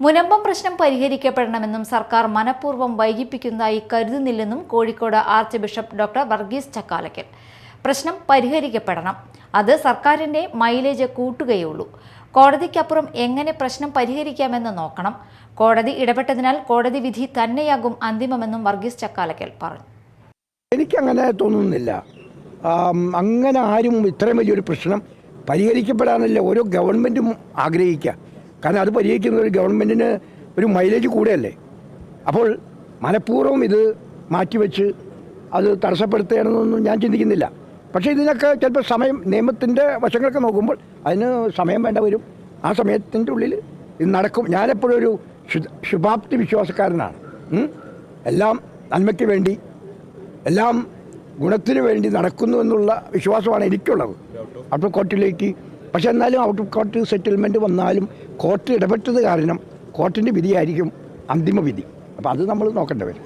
മുനമ്പം പ്രശ്നം പരിഹരിക്കപ്പെടണമെന്നും സർക്കാർ മനഃപൂർവ്വം വൈകിപ്പിക്കുന്നതായി കരുതുന്നില്ലെന്നും Kozhikode archbishop doctor Varghese Chakkalakkal. പ്രശ്നം പരിഹരിക്കപ്പെടണം. അത് സർക്കാരിന്റെ മൈലേജ് കൂട്ടുകയുള്ളൂ. കോടതിക്കപ്പുറം എങ്ങനെ പ്രശ്നം പരിഹരിക്കാമെന്ന് നോക്കണം. കോടതി ഇടപെട്ടതിനാൽ കോടതി വിധി തന്നെയാകും അന്തിമമെന്നും വർഗീസ് ചക്കാലക്കൽ പറഞ്ഞു. എനിക്കങ്ങനെ തോന്നുന്നില്ല. അങ്ങനെ ആരും ഇത്രയും വലിയൊരു പ്രശ്നം പരിഹരിക്കപ്പെടാനല്ല ഓരോ ഗവൺമെൻറ്റും ആഗ്രഹിക്കുക. കാരണം അത് പരിഹരിക്കുന്ന ഒരു ഗവൺമെൻറ്റിന് ഒരു മൈലേജ് കൂടെയല്ലേ. അപ്പോൾ മനഃപൂർവ്വം ഇത് മാറ്റിവെച്ച് അത് തടസ്സപ്പെടുത്തുകയാണെന്നൊന്നും ഞാൻ ചിന്തിക്കുന്നില്ല. പക്ഷേ ഇതിനൊക്കെ ചിലപ്പോൾ സമയം, നിയമത്തിൻ്റെ വശങ്ങളൊക്കെ നോക്കുമ്പോൾ അതിന് സമയം വേണ്ട വരും. ആ സമയത്തിൻ്റെ ഉള്ളിൽ ഇത് നടക്കും. ഞാനെപ്പോഴും ഒരു ശുഭാപ്തി വിശ്വാസക്കാരനാണ്. എല്ലാം നന്മയ്ക്ക് വേണ്ടി, എല്ലാം ഗുണത്തിന് വേണ്ടി നടക്കുന്നു എന്നുള്ള വിശ്വാസമാണ് എനിക്കുള്ളത്. ഔട്ട് ഓഫ് കോർട്ടിലേക്ക്, പക്ഷെ എന്നാലും ഔട്ട് ഓഫ് കോർട്ട് സെറ്റിൽമെൻറ്റ് വന്നാലും കോർട്ട് ഇടപെട്ടത് കാരണം കോർട്ടിൻ്റെ വിധിയായിരിക്കും അന്തിമ വിധി. അപ്പോൾ അത് നമ്മൾ നോക്കേണ്ടി വരും.